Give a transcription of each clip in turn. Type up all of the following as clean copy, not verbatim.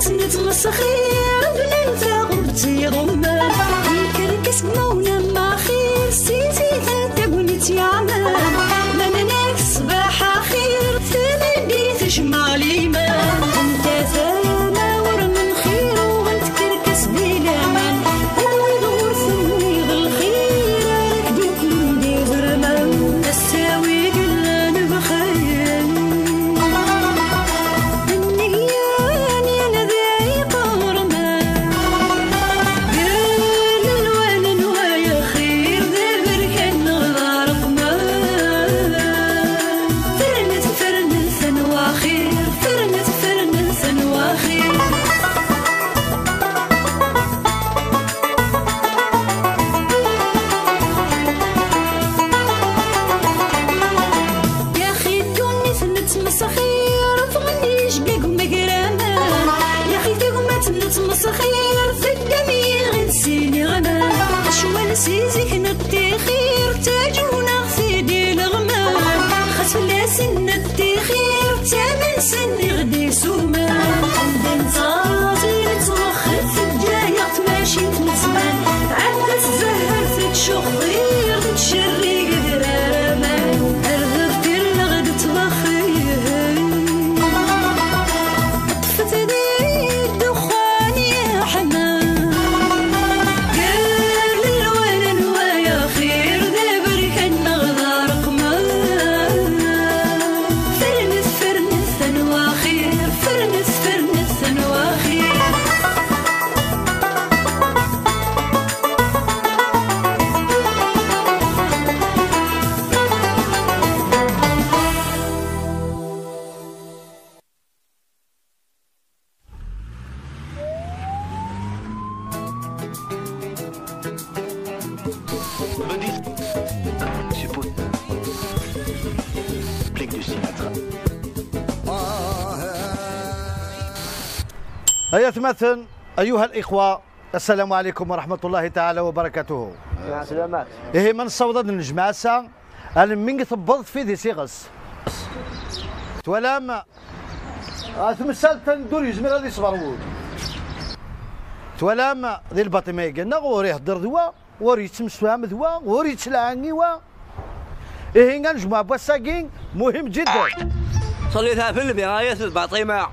مسخير بننفع وبتي ضمان يكركس مونا ما خير سيتي تبنت يعمل لنا صباح خير ثمدي تجمع ليمان انت ثانا ورمن خير وانت كركس بلامان هو يدور ثمي بالخير راكدوك من دي زرمان نساوي قلان بخير مسخير في الدمير نسيني غنى شوال سيزيك نبتي خير تاجونا في دي الغمام خسفلا سن نبتي خير تامن سن غدي سومان عندن صاصي نتوخر في الجاية تماشي تمزمان عندك الزهر في تشخير تشري قدرامان ارغب في الغد تبخير طفت دي الدخان هيا تمثل أيها الإخوة، السلام عليكم ورحمة الله تعالى وبركاته. سلامات. إيه من صوت النجمة سا من ثبض في ذي سيغس تولام تمثال تندور يزمر هذه صبرود تولام ذي الباطمة قلنا غوري يهدر ذوا غوري يتمسوام ذوا غوري يتلعني وا إيه نجمع بوساقين مهم جدا. صليتها في البراية الباطمة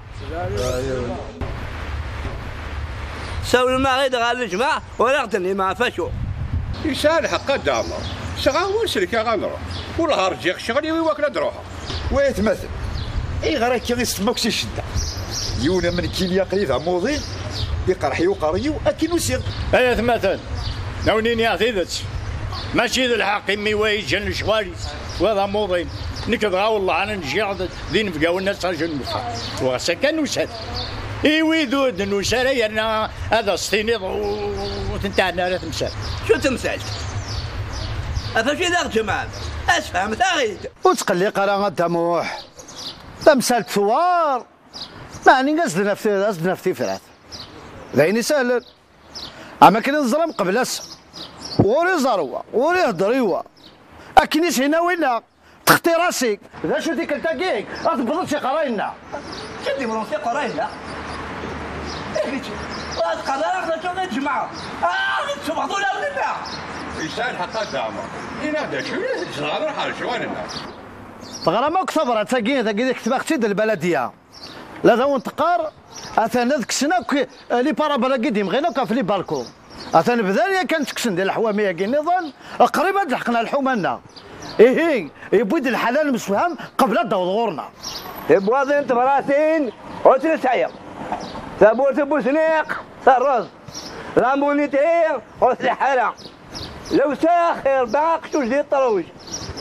سوي ما غير غال الجماعة ولا غدني ما فشو يسالح قدامه شغال وسلك غنروح والله رجيك شغلي وياك تروحها ويتمثل اي غير كي يسموك شي شده يونا من كيليا قريضه موضين يقرحي وقريو اكن وسير ايا تمثل ناونيني عثيدت ماشي ذا الحق امي ويجن الشوالي وهذا موضين نكذا والله انا نجي ذي نبقاو الناس رجل مفا وسكن وسد ايوي ذود نوساري انا هذا سطينيض وتنتعنا لا تمثال. شو تمثال؟ افشي ذاك جماعة اسفهم ثاغيد وتقلي قراءة طموح تمثال ثوار معني قصدنا في فرات ذايني سهل اما كنا نزرم قبل اس وري زروه وري هضريوه اكنيش هنا وين تختي راسك ذا شو ديك التاكيك تبضل شي قراينا شدي مرونسي قراينا قدرنا شو نجمع تبغضوا لنا يسالح قدامه ينادى شويه صغار حال شواننا تغرمك صبرا تاكي كتب اختي البلديه لا ذا ونتقار اثنا ذك السنه لي بارابلا قديم غينا في لي بالكو اثنا بذانيه كانت تكسن ديال الحواميه كي نظن قريبا لحقنا الحومه ايه يبود الحلال مسفهم قبل الدورنا بوازن تفراسين وتنسعير ثابوت بوسنيق صرز لامونيتين وسلحالة لو ساخر باقشوش دي الطروج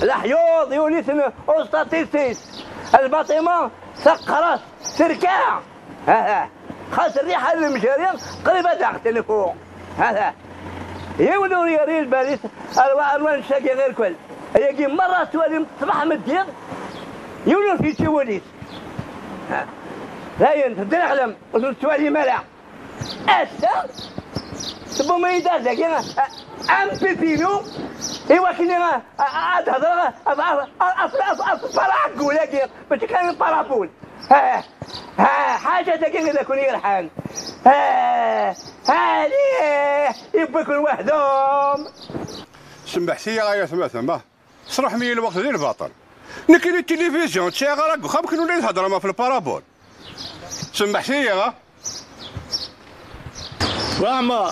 الحيوض يونيسن وسطاتيستيس الباطمة سقرس سركاع خاص الريحة المشاريع قريبة تحت الفوق يولوا يري الباريس الوان شاكي غير كل يجي مرة توالي صباح مدير يولوا في توليس لا ينتظر أعلم توالي ملع أسا تبو ما يدار زكينا أم بيبينو إيوا كنا أدهضر أفرق ولا كير باش كان بارابول حاجة تكين إذا كون يرحل هذه يبقى يكون وحدهم. سمحتي يا ثما صرح مي الوقت ديال الباطل نكين التلفزيون تشغل واخا يمكن ولا يهضر ما في البارابول. سمحتي يا وما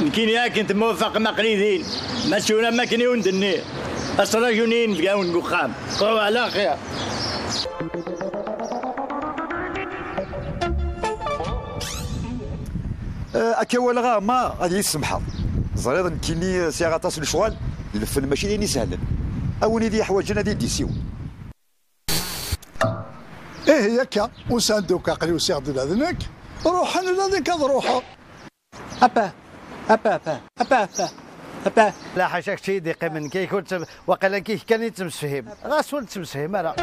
يمكن يا كنت موفق مقليدين مسؤولا ما كان يوندني أصلا جنين في جاون قخام قوة على خير. أكوالغا ما غادي يسمحها زريض كيني سي غاطاس الشغل الفن ماشي ليني سهلا أوني دي حوايجنا دي سيو. إيه ياكا وساندوك عقلي وسيغ ذنك روح أنا لذيك روحه. أبا لا حاشاك شي دقيق من كي كنت وقيلا كي كان يتمسفهم غاسول تمسفهم راه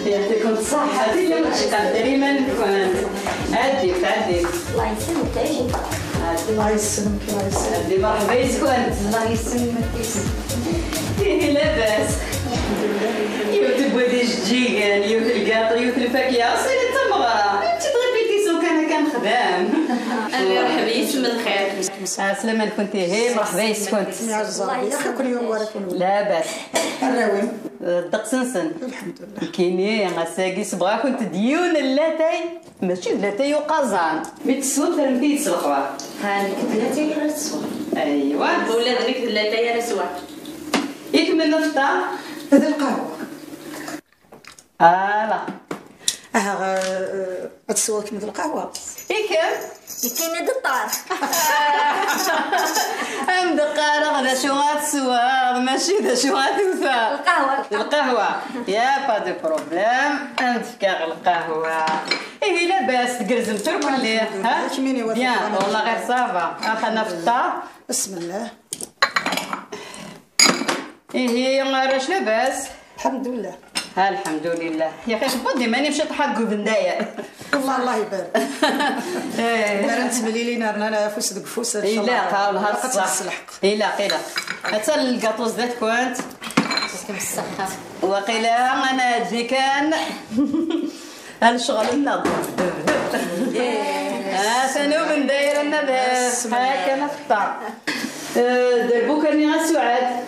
يعطيكم الصحة هذه ماشي قادرين ما نكون عدي تعدي. الله يسلمك تعيشي. الله يسلمك الله يسلمك. عدي مرحبا يسكن. الله يسلمك يسلمك. لاباس. يوت البودي جيجان يوت القاطر يوت الفاكهة صير التمرة. انت تغيبيتي سو كان خدام. مرحبا يسلم الخير. سلامة كنتي هي مرحبا يسكن. الله يسلمك كل يوم وراك لاباس. الراوين الدق سنسن الحمد لله كيني غساقي صبغا كنت ديون اللاتاي ماشي اللاتاي وقازان مي تسوى ترمتي تسوى هانيك اللاتاي راه تسوى ايوا ولا هذيك اللاتاي راه تسوى يكمل الفطار هذا القهوه لا تسوى كمل القهوه يكين هاد الطار ام دقارة هذا شو غاتسوى ماشي ذا شو غاتوفى القهوة يا با دو بروبليم انتفكاغ القهوة ايه لاباس تقرزم ترك عليه ها بيان والله غير صافا اخذنا في الطار بسم الله ايه راش لاباس الحمد لله الحمد لله يا اخي خبطني ماني مشيت حقو بندايا والله الله يبارك انا نتملي لينا رانا فوس دك فوس ان شاء الله لا نهار الصح لا حتى الكاطوز ذات كنت يعطيكم الصحة وقيلا انا اجي كان الشغل النظف سنوب نداير النظف هاكا نفطر دربو كاني غسعاد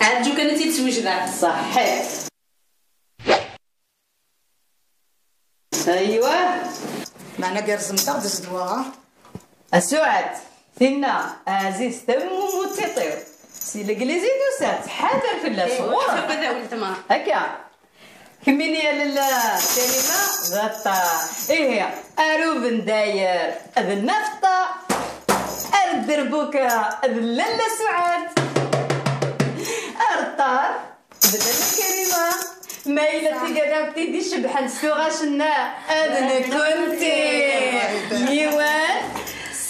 عاد جو كانتي تسوجنا صحيح ايوا معنا كارز مطار دز دواها السعاد ثنا عزيز تم وتطير سي الانجليزي دوسات حاضر في الصور كذا ولد ما هكا كميني للسينما غطا ايه اروب نداير هذا النفطه الدربوكه لاله سعاد ارطار لاله كريمه مايلة تقربتي دي شبحة السوغاشنا أذن كنتي ميوان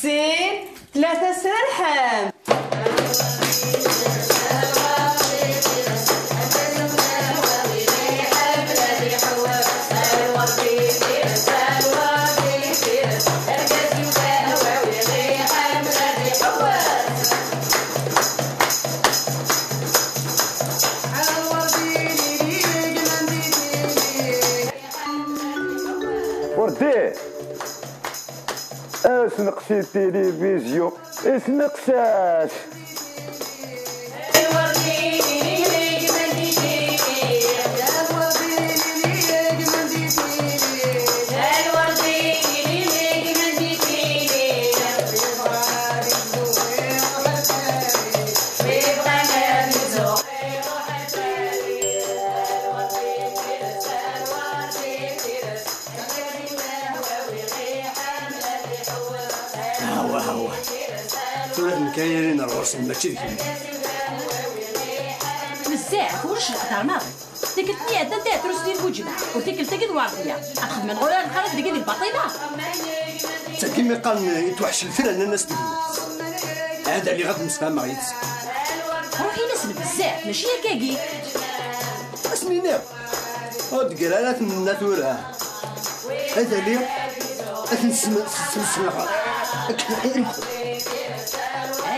سين 3 سرحم ورديه اسنقسي التلفزيون اسنقساش كاينين الرسم ماشي ذيك بزاف واش الهضر ماضي ديك الثنيه تا تروس ديال الوجبه وديك التاكد الورديه اخذ من غير الخلط ديك البطيله تا كيما قال يتوحش الفرن الناس تقول هذا اللي غتمسفهم مع يدس روحي نسن بزاف ماشي هكاكي اسميني هاد قرالات من الناتورة هذا اللي نسمع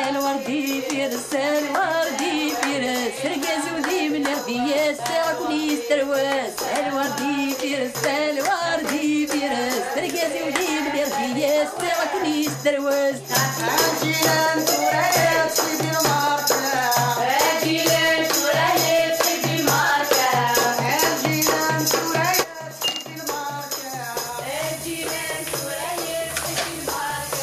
الوردي في رس الوردي في رس رقاز ودي من الفياس تاكلي استرواس الوردي في رس الوردي في رس رقاز ودي من الفياس تاكلي استرواس عجينا نتوريات في الماركة عجينا نتوريات في الماركة عجينا نتوريات في الماركة عجينا نتوريات في الماركة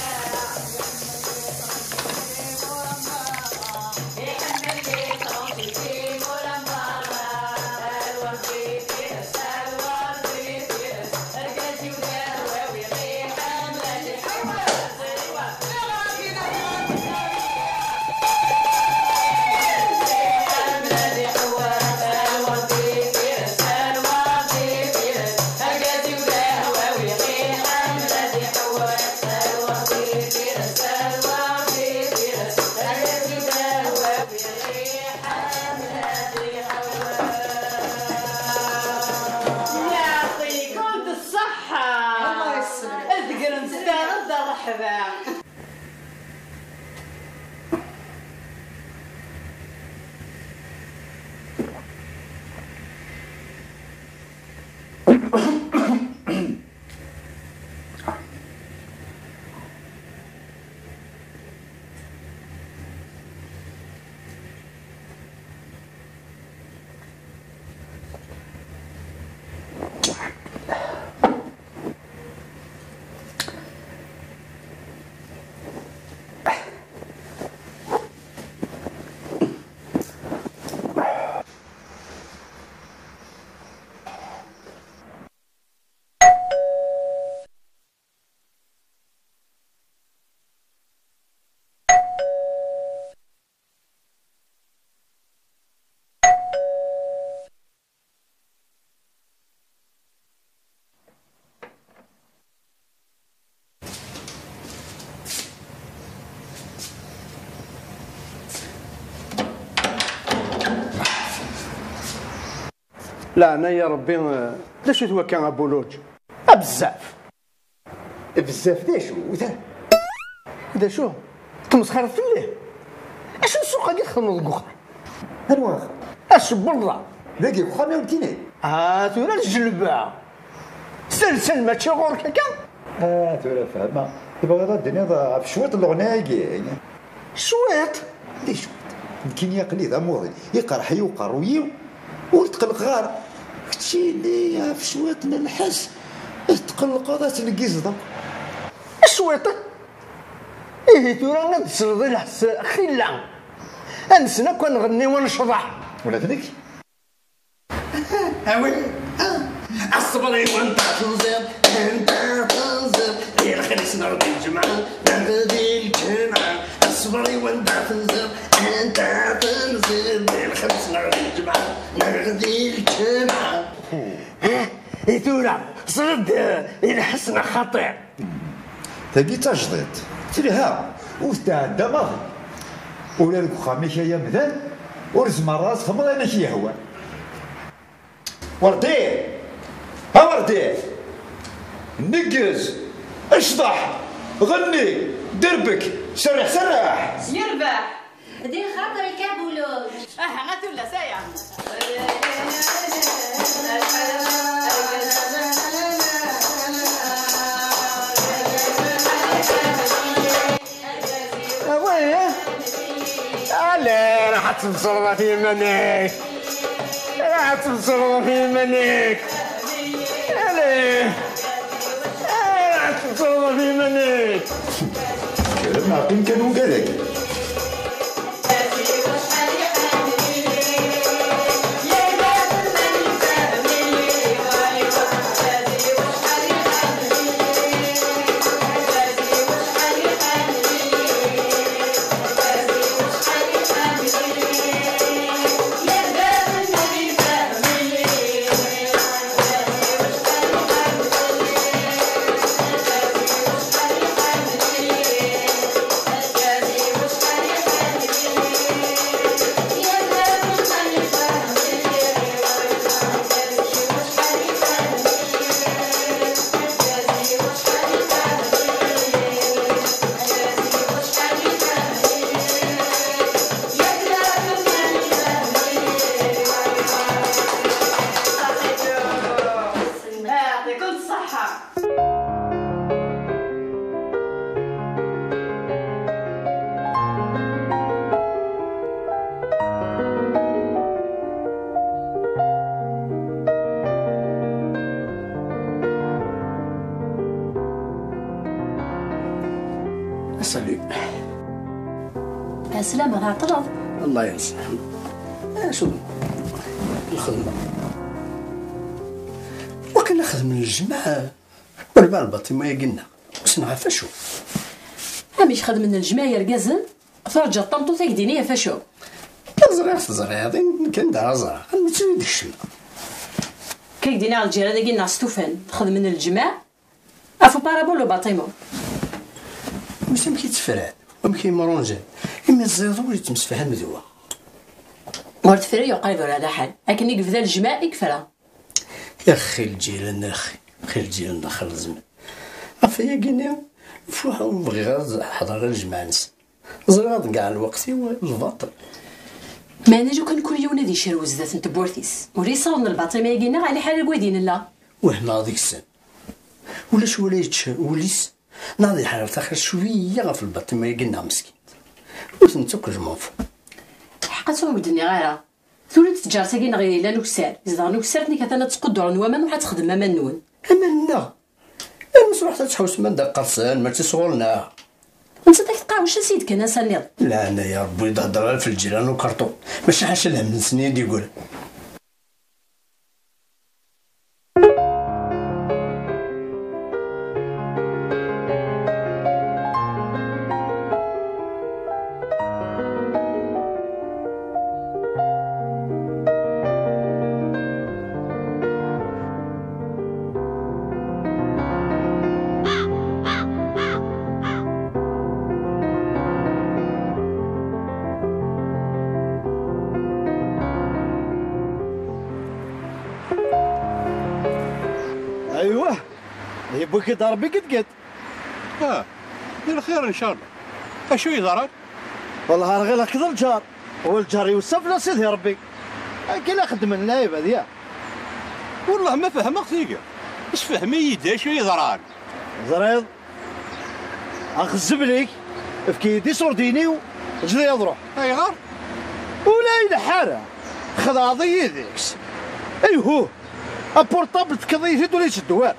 لا انا يا ربي لا شو توكا ابولوج بزاف بزاف دا شو تمسخر في الليل اش السوق اللي تخدموا الكخر الواخر اش بالله باقي كخر ما ولتيني تورا الجلبه سلسل ماشي غورك هكا تورا فاهمه دابا غير الدنيا في شويط الغنايه شويط لي شويط يمكن يقليد اموري يقرح يوقر ويو وتقلق غار هادشي اللي في شويط الحس تقلق هذا تنقيز ضم شويط تورا نتسرد الحس خلا انسنا كون نغني ونشرح ولا تنك هاوي اصبري وانت تنزل انت تنزل هي الخميس نغدي الجمعه نغدي الجمعه اصبري وانت تنزل انت تنزل هي الخميس نغدي الجمعه نغدي الجمعه تورا صرد الحسن خطير تلقي تجديد تلها وتعدى ماضي ولا لك خامي شي مثال ورزم راس خمر انا شي هو وردي ها وردي نقز اشطح غني دربك سرح سرح يربح دير خاطرك يا بولوج غاتو لا سايع لا راح تبصر في منك راح تبصر في منك راح تبصر في منك كلام عقيم كانوا كذاك السلامة عطلت. الله ينصح. شو الخدمة وكنا خدم الجماعة والبال الباطي ما يقلنا بس نعرف شو مش خدم من الجماية رقازن فرجة طمطو تاكدينية فاشو تزرع هذا كان دار زرع نمشي ديك الشمع كاكدينا على الجيرة داكي ناس توفان خدم من الجماع افو بارابولو باطيمو مش يمكن تفرع ويمكن مرونجان إما الزيض ولي تمسفها مذوة مرت فري وقايدو على حال لكن يقف ذا الجماع يكفرها يا أخي الجيران أخي خير الجيران داخل الزمن عفايا قلنا فوحا ونبغي غير حضر الجماعة نس زراد كاع الوقت والباطل ما نجو كان كل يوم نادي شروز ذات نت بورثيس ولي صارنا الباطل ما يقينا على حال الوادين لا وهنا هذيك السن ولاش وليت وليس ناضي حال تاخر شويه في الباطل ما يقينا مسكين وسنتوك جموف حقاتهم الدنيا غيرها ثولت تجارتك غير لا نكسار إذا نكسرتني كثنا تقدر نوما وحا تخدم ما نون أمنا المسروح تحوس من داك قرصان ما تسولنا انت داك تقاوش سيدك انا سنيض لا انا يا ربي تهضر في الجيران وكرتو ماشي حاجه لها من سنين يقول ايوه يبوك يضربي قد دير خير ان شاء الله. اشو يضرب؟ والله غير هكذا الجار والجار يوسف لا سيدي ربي كي خدم النايب هذيا والله ما فهمك ثيقه اش فهمي يدا شو يضرب زريض اخزب ليك في كيدي صورديني وجدي يضرب اي غار ولا الى حاره خضاضي ذيكس ايوه البورطابل تكضي في ولا الدوار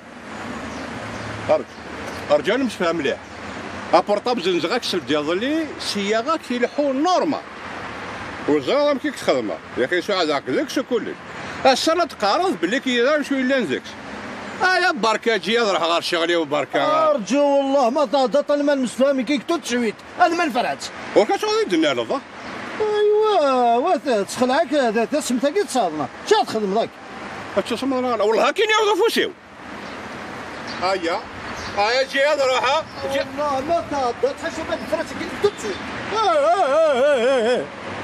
رجال مش فاهم مليح البورطابل زنزغاك سل ديالي سياغاك يلحو نورمال وزغام كيك تخدمها يا اخي شو هذاك ذاك شو كلش السنه تقارض بلي كي شويه لانزكس يا بركه جي يضرح غير شغلي وبركه ارجو والله ما ضاضت انا ما المسلمي كيك تشويت انا ما نفرعت وكاش غادي الدنيا لضا ايوا وات تخلعك هذا تسمتك تصادنا شا تخدم ذاك تصمنا والله كاين يعرفوا فوسيو هيا جي يضرح والله ما ضاضت حسب فراسك كيك تشويت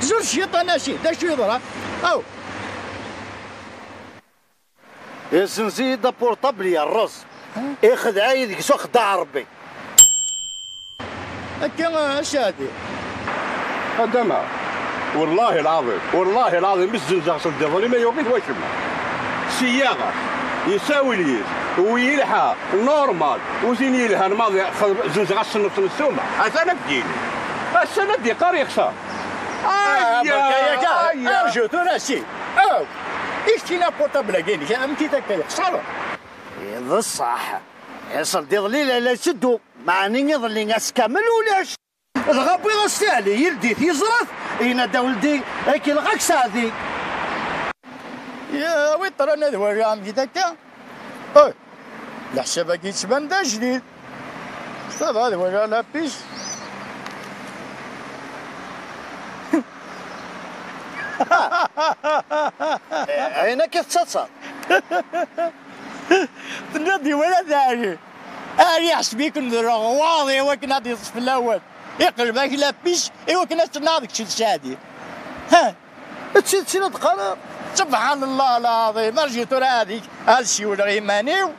زور الشيطان شي دا شو يضرب او يا سنزيد بورطابل يا الرز اخذ عايدك سو خدع ربي هكا شادي قدامها والله العظيم مش زنزاغ صدق ما يوقف واش سياغه يساوي لي ويلحى نورمال وزين يلحى الماضي زنزاغ السنه السومه انا بديني السنه دي قاري خسر يا جو تونسي او اشتينا بورتابل كاين جا امتي داك يخسر هذا الصح يصل دي ظليل لا شدو معني يظلي ناس كامل ولاش الغابي غسالي يلدي يزرث ينادى ولدي هيك الغاك سادي يا وي طرانا ذوي عمي داكا اوي الحسابه كيتبان دا جديد صافا هذا ولا لا بيش عينك تتصل تنادي ولا داعي اني حسبيك واضي وكنا نادي الصف الاول يقلب هاك لا بيش ايوا كنا تناضك شي شادي ها تشي تقرا سبحان الله العظيم ما جيت هذيك هالشي ولا غيمانيو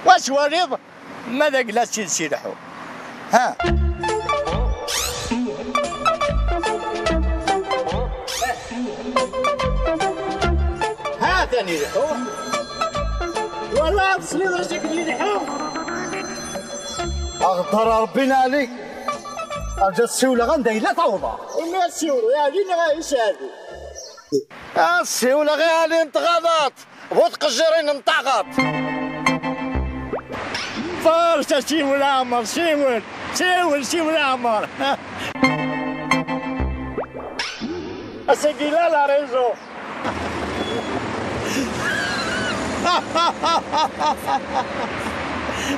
واش وريض ماذا لا تسيرحوا ها ثاني يلحو والله بصليض اشتك يلحو اغدر ربنا عليك اجا السيوله غندي لا تعوضها وما السيوله يا لينا غايش هادي السيوله غير هاني انتقاضات وتقجرين انطاقات فرشة سيول عمر سيول عمر اساكي لا ريزو.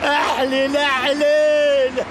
احليل احليل.